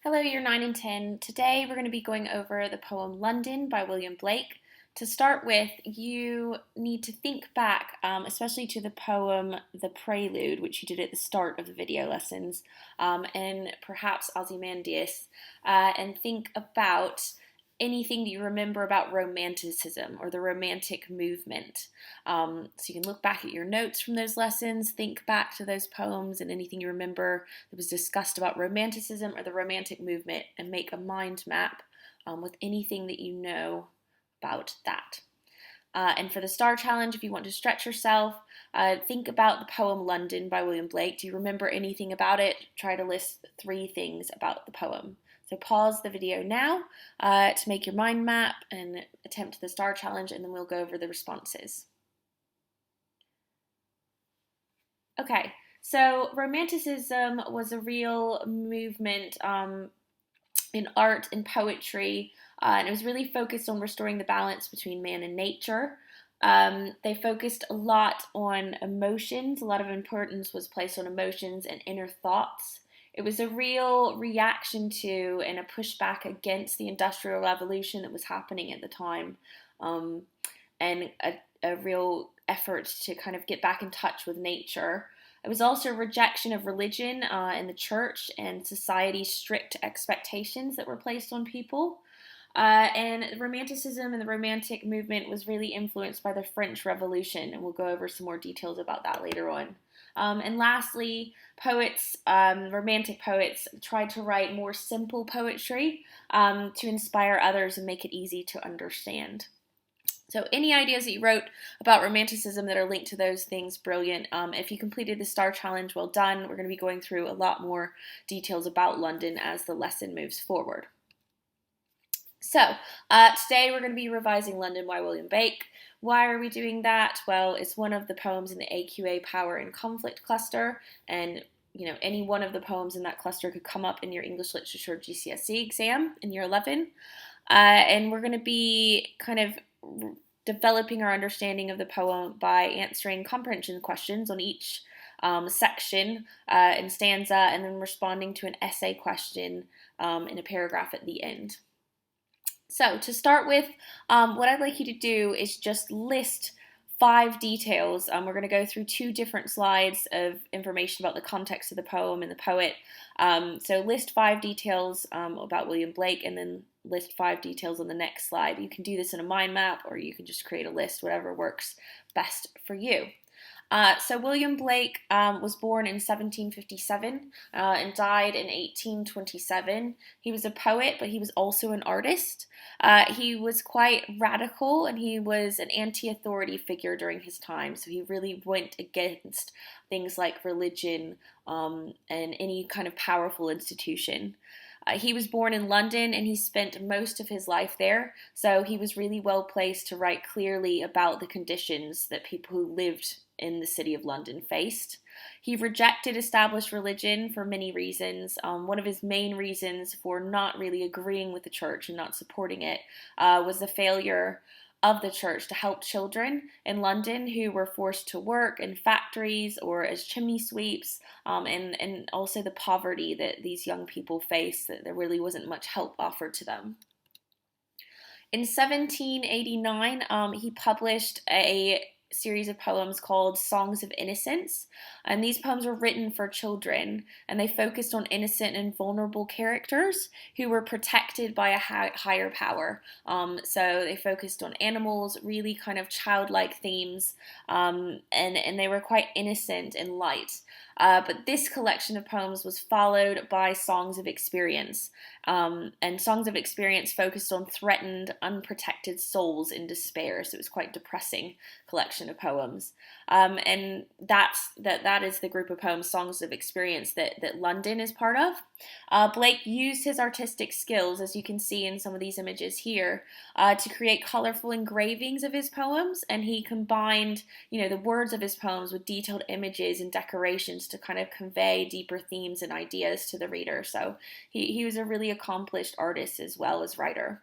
Hello, Year 9 and 10. Today we're going to be going over the poem London by William Blake. To start with, you need to think back, especially to the poem The Prelude, which you did at the start of the video lessons, and perhaps Ozymandias, and think about anything that you remember about Romanticism or the Romantic movement. So you can look back at your notes from those lessons, think back to those poems and anything you remember that was discussed about Romanticism or the Romantic movement, and make a mind map with anything that you know about that. And for the STAR challenge, if you want to stretch yourself, think about the poem London by William Blake. Do you remember anything about it? Try to list 3 things about the poem. So pause the video now to make your mind map and attempt the STAR challenge, and then we'll go over the responses. Okay, so Romanticism was a real movement in art and poetry, and it was really focused on restoring the balance between man and nature. They focused a lot on emotions. A lot of importance was placed on emotions and inner thoughts. It was a real reaction to and a pushback against the Industrial Revolution that was happening at the time, um, and a real effort to kind of get back in touch with nature. It was also a rejection of religion and the church and society's strict expectations that were placed on people. And Romanticism and the Romantic movement was really influenced by the French Revolution, and we'll go over some more details about that later on. And lastly, Romantic poets, tried to write more simple poetry to inspire others and make it easy to understand. So any ideas that you wrote about Romanticism that are linked to those things, brilliant. If you completed the STAR challenge, well done. We're going to be going through a lot more details about London as the lesson moves forward. So today we're going to be revising London by William Blake. Why are we doing that? Well, it's one of the poems in the AQA Power and Conflict cluster, and any one of the poems in that cluster could come up in your English Literature GCSE exam in year 11. And we're going to be kind of developing our understanding of the poem by answering comprehension questions on each section and stanza, and then responding to an essay question in a paragraph at the end. So to start with, what I'd like you to do is just list 5 details. We're going to go through 2 different slides of information about the context of the poem and the poet. So list 5 details about William Blake, and then list 5 details on the next slide. You can do this in a mind map, or you can just create a list, whatever works best for you. So William Blake was born in 1757 and died in 1827. He was a poet, but he was also an artist. He was quite radical, and he was an anti-authority figure during his time. So he really went against things like religion and any kind of powerful institution. He was born in London, and he spent most of his life there, so he was really well placed to write clearly about the conditions that people who lived in the city of London faced. He rejected established religion for many reasons. One of his main reasons for not really agreeing with the church and not supporting it was the failure of the church to help children in London who were forced to work in factories or as chimney sweeps, and also the poverty that these young people face, that there really wasn't much help offered to them. In 1789, he published a series of poems called Songs of Innocence, and these poems were written for children, and they focused on innocent and vulnerable characters who were protected by a higher power. So they focused on animals, really kind of childlike themes, and they were quite innocent and light. But this collection of poems was followed by Songs of Experience, and Songs of Experience focused on threatened, unprotected souls in despair. So it was quite a depressing collection of poems. And that is the group of poems, Songs of Experience, that London is part of. Blake used his artistic skills, as you can see in some of these images here, to create colorful engravings of his poems, and he combined, the words of his poems with detailed images and decorations to kind of convey deeper themes and ideas to the reader. So he was a really accomplished artist as well as writer.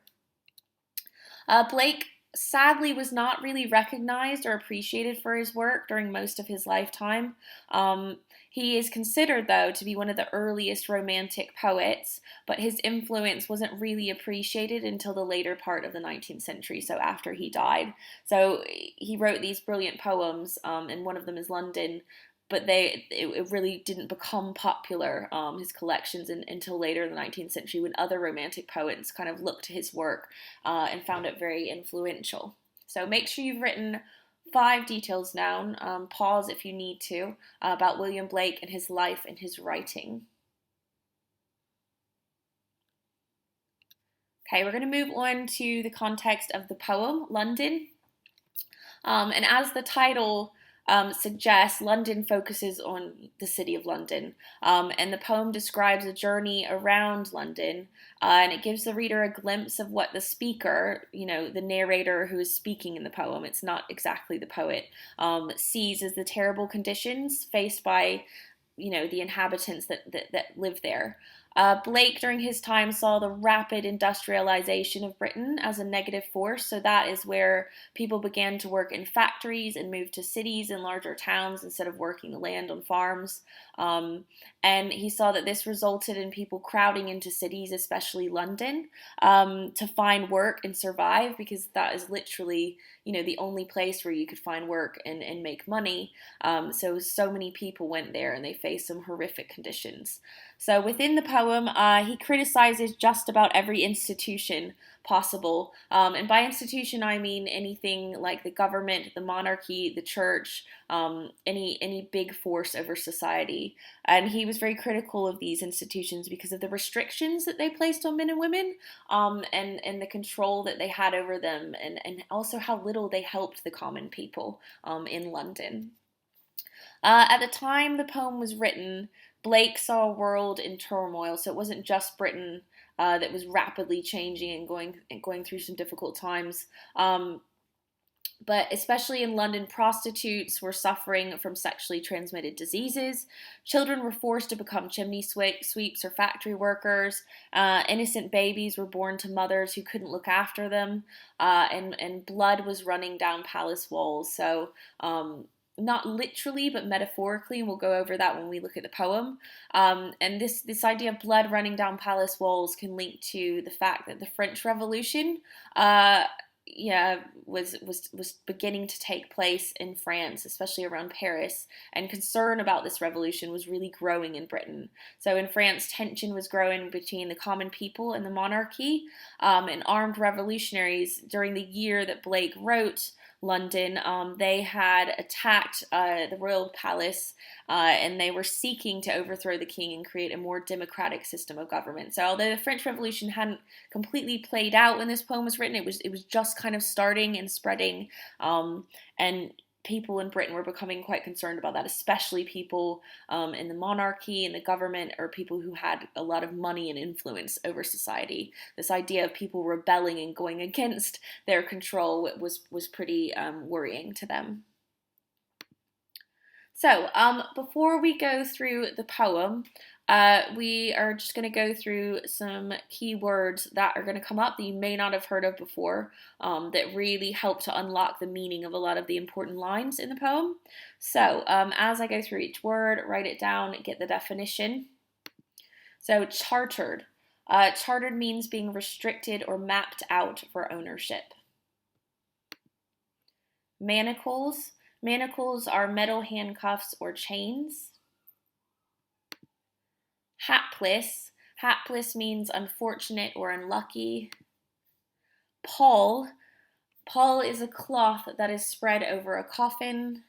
Blake sadly was not really recognized or appreciated for his work during most of his lifetime. He is considered, though, to be one of the earliest Romantic poets, but his influence wasn't really appreciated until the later part of the 19th century, so after he died. So he wrote these brilliant poems, and one of them is London, but it really didn't become popular, his collections, until later in the 19th century when other Romantic poets kind of looked to his work and found it very influential. So make sure you've written 5 details down. Pause if you need to, about William Blake and his life and his writing. Okay, we're going to move on to the context of the poem, London. And as the title suggests, London focuses on the city of London. And the poem describes a journey around London, and it gives the reader a glimpse of what the speaker, the narrator who is speaking in the poem, it's not exactly the poet, sees as the terrible conditions faced by the inhabitants that live there. Blake, during his time, saw the rapid industrialization of Britain as a negative force. So that is where people began to work in factories and move to cities and larger towns instead of working the land on farms. And he saw that this resulted in people crowding into cities, especially London, to find work and survive, because that is literally, the only place where you could find work and make money. So many people went there and they faced some horrific conditions. So within the poem, he criticizes just about every institution possible. And by institution, I mean anything like the government, the monarchy, the church, any big force over society. And he was very critical of these institutions because of the restrictions that they placed on men and women, and the control that they had over them, and also how little they helped the common people in London. At the time the poem was written, Blake saw a world in turmoil, so it wasn't just Britain that was rapidly changing and going through some difficult times. But especially in London, prostitutes were suffering from sexually transmitted diseases. Children were forced to become chimney sweeps or factory workers. Innocent babies were born to mothers who couldn't look after them. And blood was running down palace walls. So not literally, but metaphorically, and we'll go over that when we look at the poem. And this idea of blood running down palace walls can link to the fact that the French Revolution, was beginning to take place in France, especially around Paris, and concern about this revolution was really growing in Britain. So in France, tension was growing between the common people and the monarchy, and armed revolutionaries during the year that Blake wrote London, they had attacked the royal palace, and they were seeking to overthrow the king and create a more democratic system of government. So although the French Revolution hadn't completely played out when this poem was written, it was just kind of starting and spreading, and people in Britain were becoming quite concerned about that, especially people in the monarchy and the government, or people who had a lot of money and influence over society. This idea of people rebelling and going against their control was pretty worrying to them. So before we go through the poem, we are just going to go through some keywords that are going to come up that you may not have heard of before, that really help to unlock the meaning of a lot of the important lines in the poem. So as I go through each word, write it down, get the definition. So chartered. Chartered means being restricted or mapped out for ownership. Manacles. Manacles are metal handcuffs or chains. Hapless. Hapless means unfortunate or unlucky. Pall. Pall is a cloth that is spread over a coffin.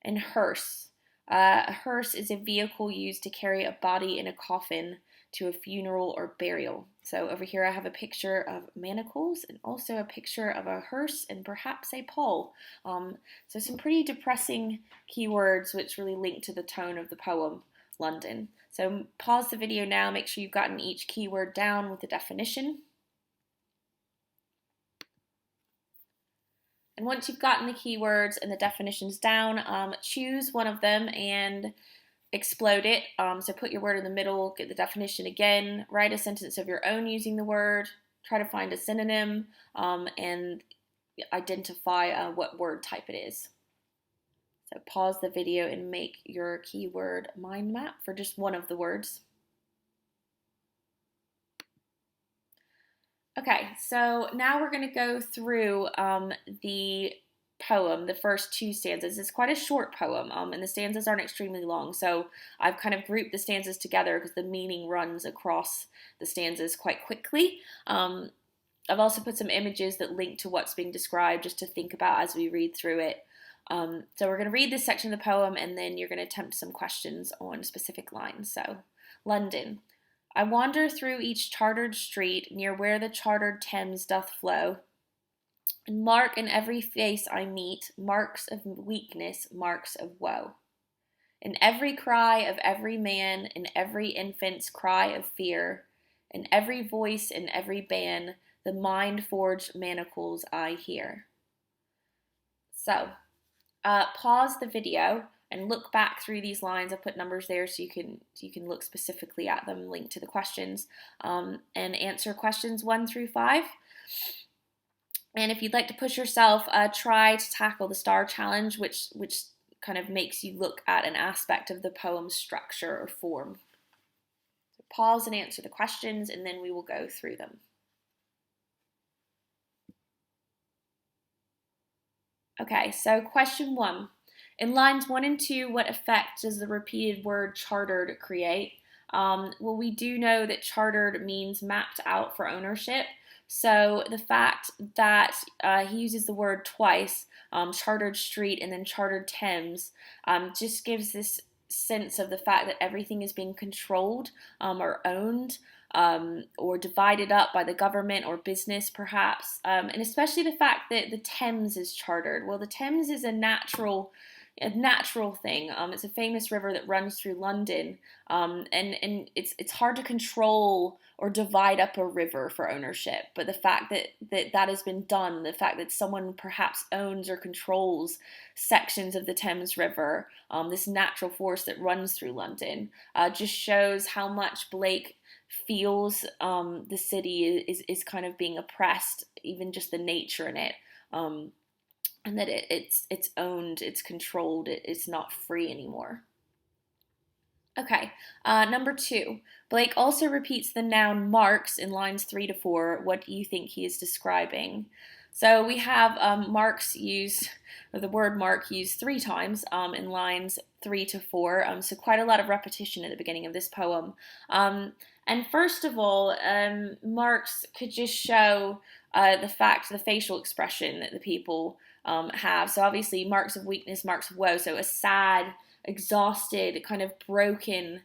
And hearse. A hearse is a vehicle used to carry a body in a coffin to a funeral or burial. So over here I have a picture of manacles and also a picture of a hearse and perhaps a pall. So some pretty depressing keywords which really link to the tone of the poem, London. So pause the video now, make sure you've gotten each keyword down with the definition. And once you've gotten the keywords and the definitions down, choose one of them and explode it. So put your word in the middle, get the definition again, write a sentence of your own using the word, try to find a synonym, and identify what word type it is. So pause the video and make your keyword mind map for just one of the words. Okay, so now we're going to go through the poem, the first two stanzas. It's quite a short poem, and the stanzas aren't extremely long, so I've kind of grouped the stanzas together because the meaning runs across the stanzas quite quickly. I've also put some images that link to what's being described just to think about as we read through it. So we're going to read this section of the poem, and then you're going to attempt some questions on specific lines. So, London. I wander through each chartered street, near where the chartered Thames doth flow, and mark in every face I meet marks of weakness, marks of woe. In every cry of every man, in every infant's cry of fear, in every voice, in every ban, the mind-forged manacles I hear. So, pause the video and look back through these lines. I put numbers there so you can look specifically at them, link to the questions, and answer questions 1 through 5. And if you'd like to push yourself, try to tackle the STAR challenge, which kind of makes you look at an aspect of the poem's structure or form. So pause and answer the questions, and then we will go through them. Okay, so question 1. In lines 1 and 2, what effect does the repeated word chartered create? Well, we do know that chartered means mapped out for ownership. So the fact that he uses the word twice, chartered street and then chartered Thames, just gives this sense of the fact that everything is being controlled or owned. Or divided up by the government or business, perhaps, and especially the fact that the Thames is chartered. Well, the Thames is a natural thing. It's a famous river that runs through London, and it's hard to control or divide up a river for ownership. But the fact that has been done, the fact that someone perhaps owns or controls sections of the Thames River, this natural force that runs through London, just shows how much Blake feels the city is kind of being oppressed, even just the nature in it, and that it's owned, it's controlled, it's not free anymore. Okay, number 2. Blake also repeats the noun marks in lines 3 to 4. What do you think he is describing? So we have marks used, or the word mark used 3 times in lines 3 to 4, so quite a lot of repetition at the beginning of this poem. And first of all, marks could just show the facial expression that the people have. So obviously marks of weakness, marks of woe, so a sad, exhausted, kind of broken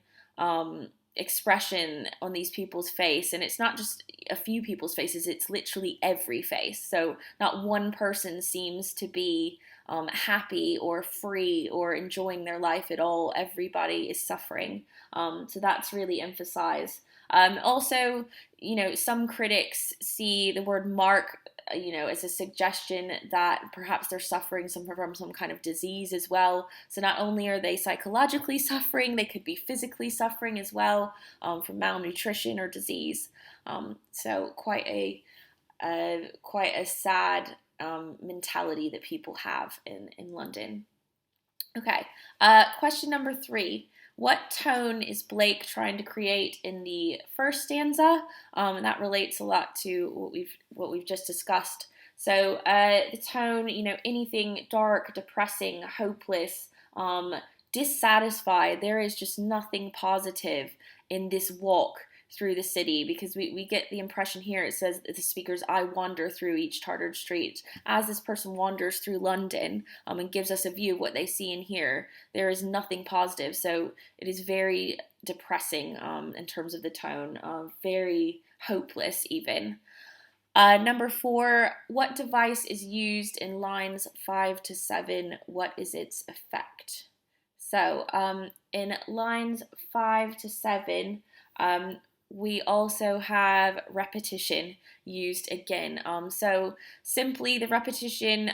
expression on these people's face. And it's not just a few people's faces, it's literally every face. So not one person seems to be happy or free or enjoying their life at all. Everybody is suffering. So that's really emphasized. Also, some critics see the word mark, as a suggestion that perhaps they're suffering from some kind of disease as well. So not only are they psychologically suffering, they could be physically suffering as well, from malnutrition or disease. So quite a sad mentality that people have in London. Okay, question number 3. What tone is Blake trying to create in the first stanza? And that relates a lot to what we've just discussed. So the tone, anything dark, depressing, hopeless, dissatisfied. There is just nothing positive in this walk through the city, because we get the impression here, it says the speakers, I wander through each chartered street. As this person wanders through London and gives us a view of what they see and hear, there is nothing positive. So it is very depressing in terms of the tone, very hopeless even. Number 4, what device is used in lines 5 to 7? What is its effect? So in lines 5 to 7, we also have repetition used again. So simply the repetition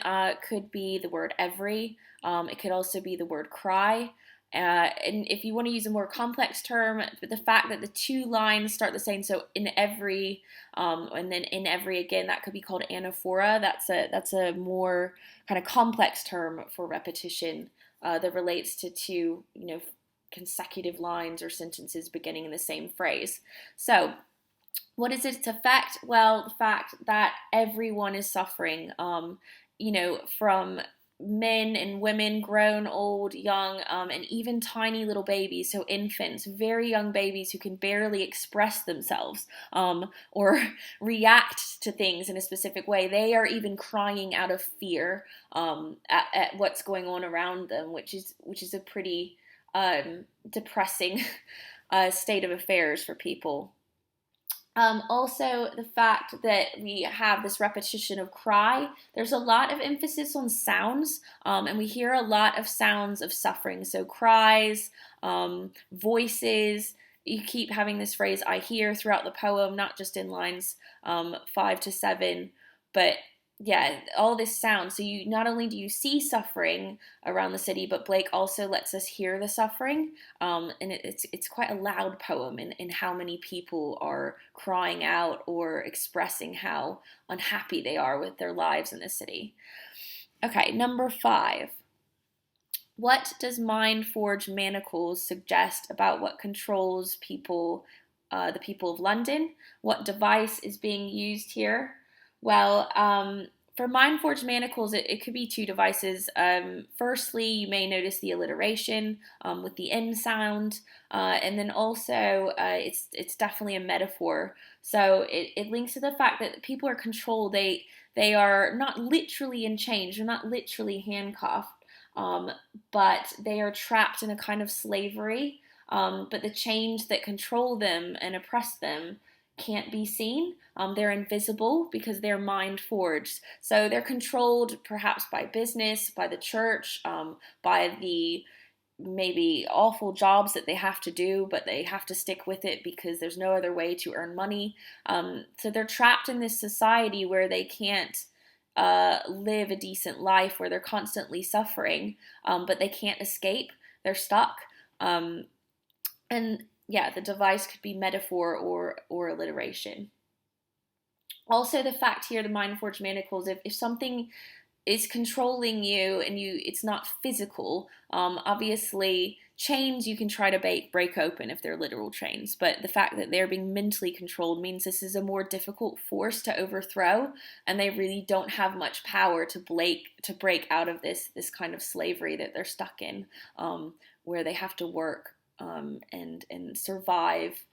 could be the word every. It could also be the word cry. And if you want to use a more complex term, the fact that the 2 lines start the same, so in every, and then in every again, that could be called anaphora. That's a more kind of complex term for repetition. that relates to two, consecutive lines or sentences beginning in the same phrase. So, what is its effect? Well, the fact that everyone is suffering, from men and women, grown, old, young, and even tiny little babies, so infants, very young babies who can barely express themselves or react to things in a specific way. They are even crying out of fear at what's going on around them, which is a pretty depressing state of affairs for people. Also, the fact that we have this repetition of cry, there's a lot of emphasis on sounds, and we hear a lot of sounds of suffering. So cries, voices, you keep having this phrase, I hear, throughout the poem, not just in lines 5 to 7, but yeah, all this sound. So you not only do you see suffering around the city, but Blake also lets us hear the suffering. And it's quite a loud poem in how many people are crying out or expressing how unhappy they are with their lives in the city. Okay, number 5. What does Mind Forge Manacles suggest about what controls people, the people of London? What device is being used here? Well, for Mind Forge Manacles, it could be 2 devices. Firstly, you may notice the alliteration with the M sound, and then also it's definitely a metaphor. So it links to the fact that people are controlled. They are not literally in chains. They're not literally handcuffed, but they are trapped in a kind of slavery. But the chains that control them and oppress them can't be seen. They're invisible because they're mind forged. So they're controlled perhaps by business, by the church, by the maybe awful jobs that they have to do, but they have to stick with it because there's no other way to earn money. So they're trapped in this society where they can't live a decent life, where they're constantly suffering, but they can't escape. They're stuck. And yeah, the device could be metaphor or alliteration. Also, the fact here, the Mind Forge Manacles, if something is controlling you and it's not physical, obviously chains you can try to break open if they're literal chains, but the fact that they're being mentally controlled means this is a more difficult force to overthrow, and they really don't have much power to break out of this kind of slavery that they're stuck in, where they have to work and survive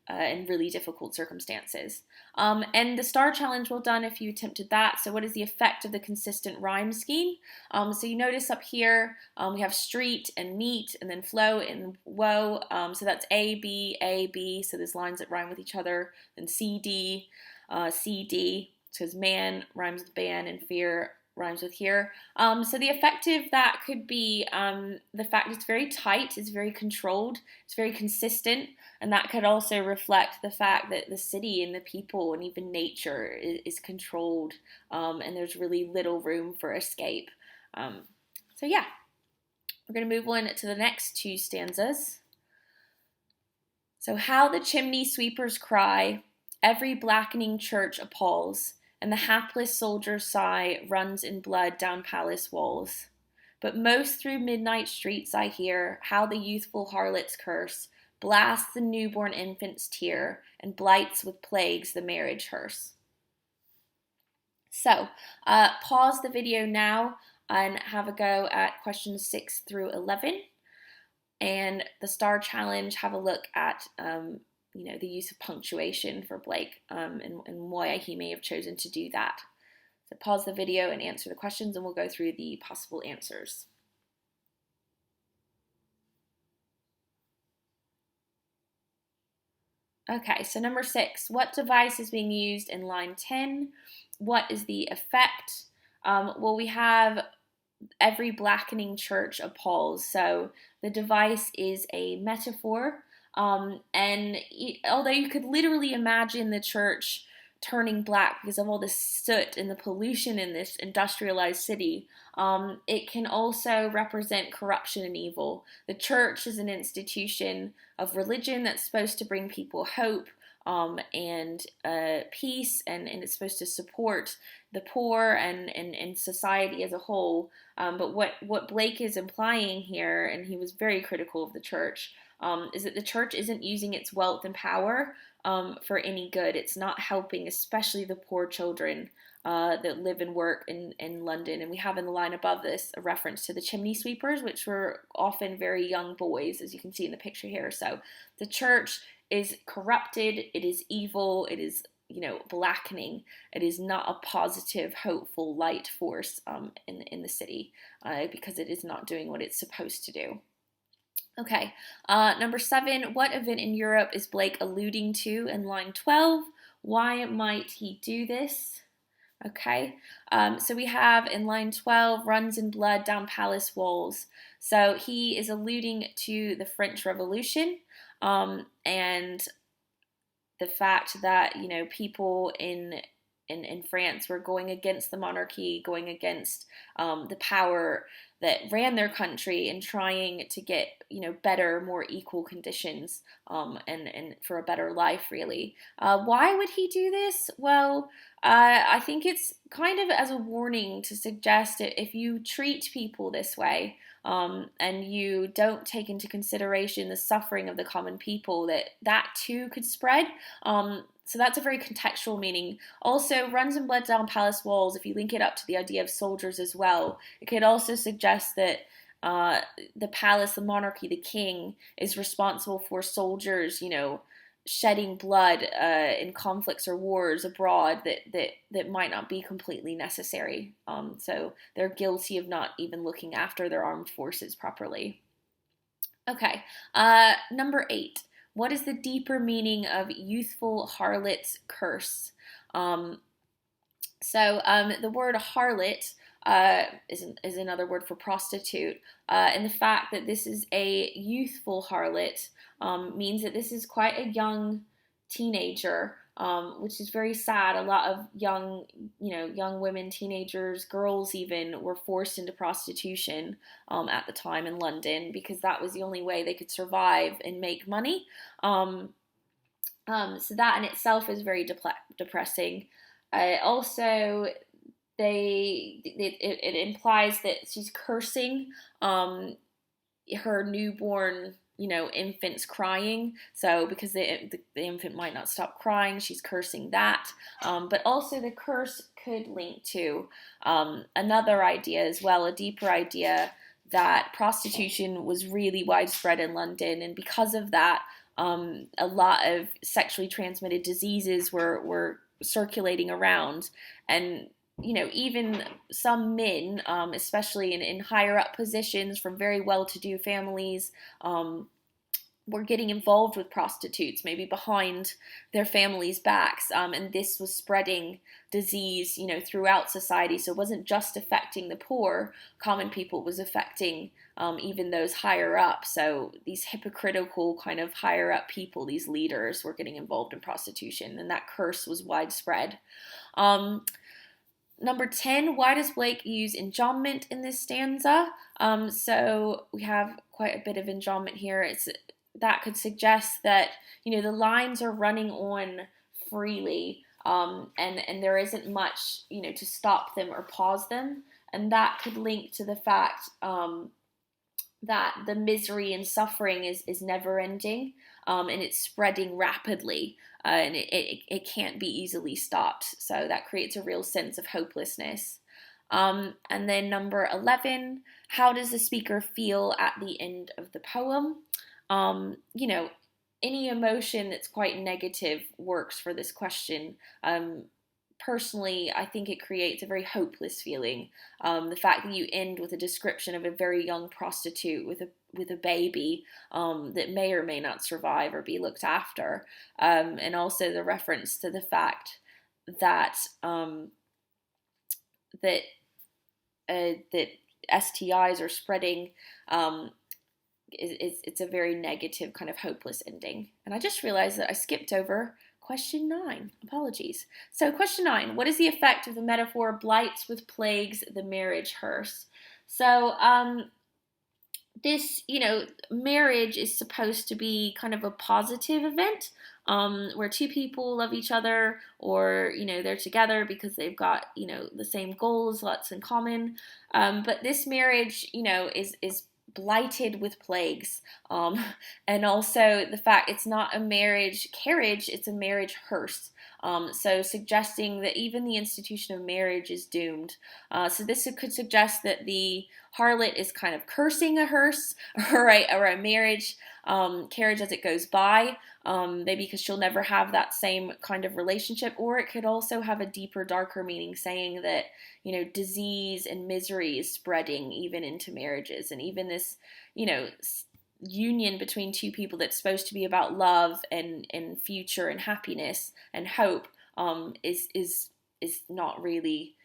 in really difficult circumstances. And the STAR challenge, well done if you attempted that. So what is the effect of the consistent rhyme scheme? So you notice up here we have street and meet and then flow and woe. So that's A, B, so there's lines that rhyme with each other. Then C, D, so man rhymes with ban, and fear rhymes with here. So the effective, that could be the fact it's very tight, it's very controlled, it's very consistent, and that could also reflect the fact that the city and the people and even nature is controlled, and there's really little room for escape. So yeah, we're going to move on to the next 2 stanzas. So how the chimney sweepers cry, every blackening church appalls, and the hapless soldier's sigh runs in blood down palace walls. But most through midnight streets I hear how the youthful harlot's curse blasts the newborn infant's tear and blights with plagues the marriage hearse. So, pause the video now and have a go at questions 6 through 11. And the STAR challenge, have a look at the use of punctuation for Blake, and why he may have chosen to do that. So pause the video and answer the questions, and we'll go through the possible answers. Okay, so number 6, what device is being used in line 10? What is the effect? Well, we have every blackening church appalls. So the device is a metaphor. And although you could literally imagine the church turning black because of all the soot and the pollution in this industrialized city, it can also represent corruption and evil. The church is an institution of religion that's supposed to bring people hope, and peace, and it's supposed to support the poor and society as a whole. But what Blake is implying here, and he was very critical of the church, is that the church isn't using its wealth and power for any good. It's not helping, especially the poor children that live and work in London. And we have in the line above this a reference to the chimney sweepers, which were often very young boys, as you can see in the picture here. So the church is corrupted, it is evil, it is, blackening. It is not a positive, hopeful light force in the city because it is not doing what it's supposed to do. Okay, number 7, what event in Europe is Blake alluding to in line 12? Why might he do this? Okay, so we have in line 12, runs in blood down palace walls. So he is alluding to the French Revolution and the fact that, people in France were going against the monarchy, going against the power that ran their country and trying to get, better, more equal conditions and for a better life, really. Why would he do this? Well, I think it's kind of as a warning to suggest that if you treat people this way, and you don't take into consideration the suffering of the common people, that too could spread. So that's a very contextual meaning. Also, runs in blood down palace walls, if you link it up to the idea of soldiers as well, it could also suggest that the palace, the monarchy, the king is responsible for soldiers, shedding blood in conflicts or wars abroad that might not be completely necessary. So they're guilty of not even looking after their armed forces properly. Okay, number 8. What is the deeper meaning of youthful harlot's curse? The word harlot is another word for prostitute, and the fact that this is a youthful harlot means that this is quite a young teenager, which is very sad. A lot of young women, teenagers, girls even, were forced into prostitution at the time in London because that was the only way they could survive and make money. So that in itself is very depressing. Also, it implies that she's cursing her newborn infant's crying. So because the infant might not stop crying, she's cursing that. But also the curse could link to another idea as well, a deeper idea that prostitution was really widespread in London, and because of that, a lot of sexually transmitted diseases were circulating around, and even some men, especially in higher up positions from very well-to-do families, were getting involved with prostitutes, maybe behind their families' backs, and this was spreading disease, throughout society. So it wasn't just affecting the poor, common people, it was affecting even those higher up. So these hypocritical kind of higher up people, these leaders, were getting involved in prostitution, and that curse was widespread. Number 10, why does Blake use enjambment in this stanza? So we have quite a bit of enjambment here. That could suggest that, the lines are running on freely, and there isn't much, to stop them or pause them. And that could link to the fact that the misery and suffering is never ending, and it's spreading rapidly, and it can't be easily stopped. So that creates a real sense of hopelessness. And then number 11, how does the speaker feel at the end of the poem? Any emotion that's quite negative works for this question. Personally, I think it creates a very hopeless feeling. The fact that you end with a description of a very young prostitute with a baby that may or may not survive or be looked after, and also the reference to the fact that that STIs are spreading. It's a very negative kind of hopeless ending. And I just realized that I skipped over question 9. Apologies. So question 9, what is the effect of the metaphor blights with plagues the marriage hearse? So this, marriage is supposed to be kind of a positive event, where two people love each other, or, they're together because they've got, the same goals, lots in common. But this marriage, is blighted with plagues. Um, and also the fact it's not a marriage carriage, it's a marriage hearse. So suggesting that even the institution of marriage is doomed. So this could suggest that the harlot is kind of cursing a hearse or a marriage carriage as it goes by, maybe because she'll never have that same kind of relationship. Or it could also have a deeper, darker meaning, saying that, disease and misery is spreading even into marriages, and even this, union between two people that's supposed to be about love and future and happiness and hope, is not really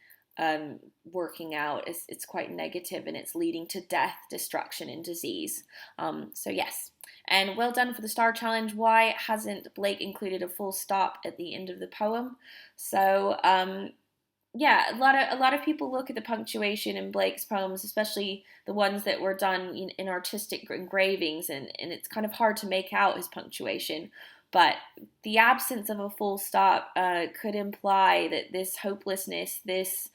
working out. It's quite negative, and it's leading to death, destruction, and disease. So yes, and well done for the star challenge. Why hasn't Blake included a full stop at the end of the poem? So yeah, a lot of people look at the punctuation in Blake's poems, especially the ones that were done in artistic engravings, and it's kind of hard to make out his punctuation. But the absence of a full stop could imply that this hopelessness, this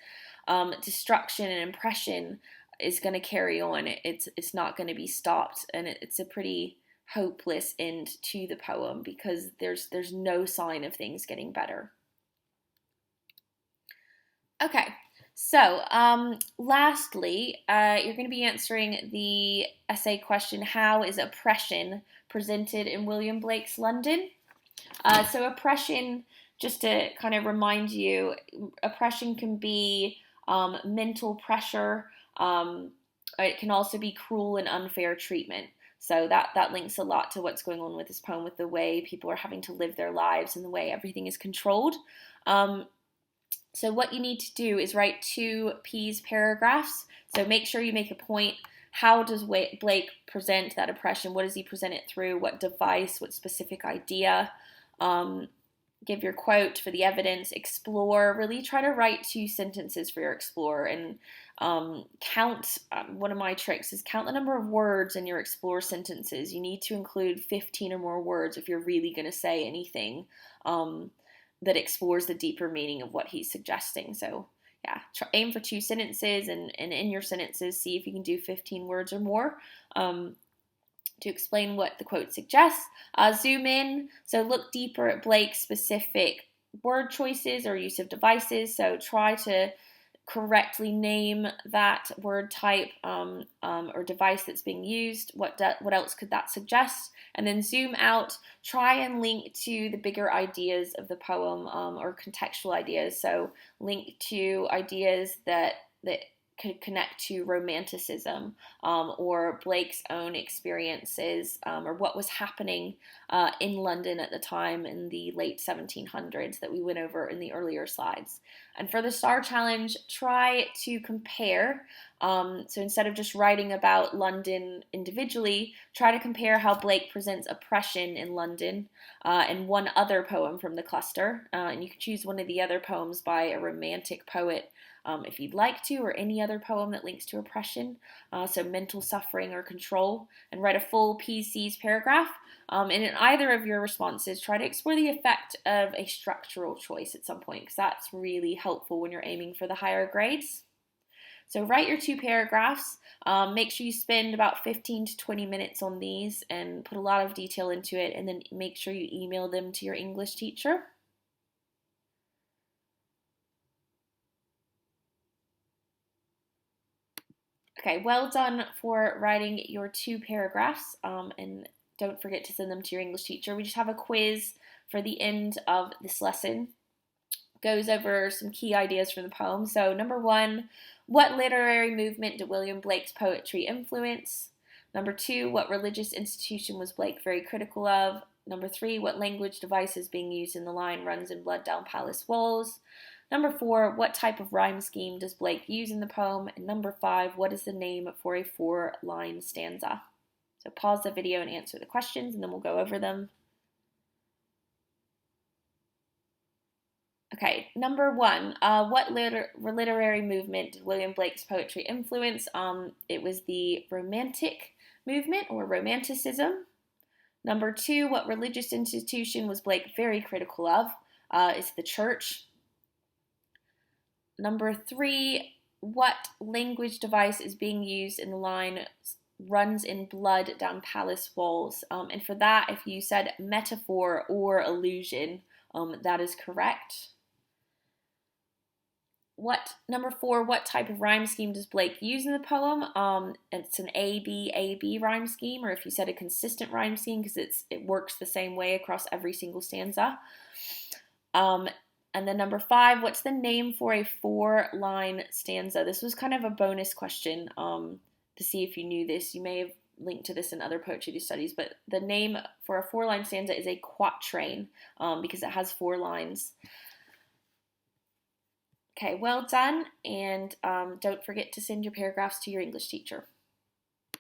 destruction and impression is going to carry on. It's not going to be stopped, and it's a pretty hopeless end to the poem because there's no sign of things getting better. Okay, so lastly, you're going to be answering the essay question, how is oppression presented in William Blake's London? So oppression, just to kind of remind you, oppression can be mental pressure. It can also be cruel and unfair treatment. So that links a lot to what's going on with this poem, with the way people are having to live their lives and the way everything is controlled. So what you need to do is write 2 P's paragraphs. So make sure you make a point. How does Blake present that oppression? What does he present it through? What device? What specific idea? Give your quote for the evidence. Explore. Really try to write 2 sentences for your explore, and count. One of my tricks is count the number of words in your explore sentences. You need to include 15 or more words if you're really going to say anything that explores the deeper meaning of what he's suggesting. So yeah, aim for 2 sentences, and in your sentences, see if you can do 15 words or more to explain what the quote suggests. Zoom in, so look deeper at Blake's specific word choices or use of devices. So try to correctly name that word type or device that's being used. What else could that suggest? And then zoom out, try and link to the bigger ideas of the poem, or contextual ideas. So link to ideas that could connect to Romanticism, or Blake's own experiences, or what was happening in London at the time in the late 1700s that we went over in the earlier slides. And for the STAR Challenge, try to compare. So instead of just writing about London individually, try to compare how Blake presents oppression in London and one other poem from the cluster. And you can choose one of the other poems by a Romantic poet if you'd like to, or any other poem that links to oppression, so mental suffering or control, and write a full PC's paragraph. And in either of your responses, try to explore the effect of a structural choice at some point, because that's really helpful when you're aiming for the higher grades. So write your 2 paragraphs. Make sure you spend about 15 to 20 minutes on these and put a lot of detail into it, and then make sure you email them to your English teacher. Okay, well done for writing your 2 paragraphs, and don't forget to send them to your English teacher. We just have a quiz for the end of this lesson. Goes over some key ideas from the poem. So number 1, what literary movement did William Blake's poetry influence? Number 2, what religious institution was Blake very critical of? Number 3, what language device is being used in the line runs in blood down palace walls? Number 4, what type of rhyme scheme does Blake use in the poem? And number 5, what is the name for a 4-line stanza? So pause the video and answer the questions, and then we'll go over them. Okay, number 1, what literary movement did William Blake's poetry influence? It was the Romantic movement or Romanticism? Number 2, what religious institution was Blake very critical of? Is the church. Number 3, what language device is being used in the line runs in blood down palace walls? And for that, if you said metaphor or allusion, that is correct. Number 4, what type of rhyme scheme does Blake use in the poem? It's an A-B rhyme scheme, or if you said a consistent rhyme scheme, because it works the same way across every single stanza. And then number 5, what's the name for a 4-line stanza? This was kind of a bonus question to see if you knew this. You may have linked to this in other poetry studies, but the name for a 4-line stanza is a quatrain because it has 4 lines. Okay, well done, and don't forget to send your paragraphs to your English teacher.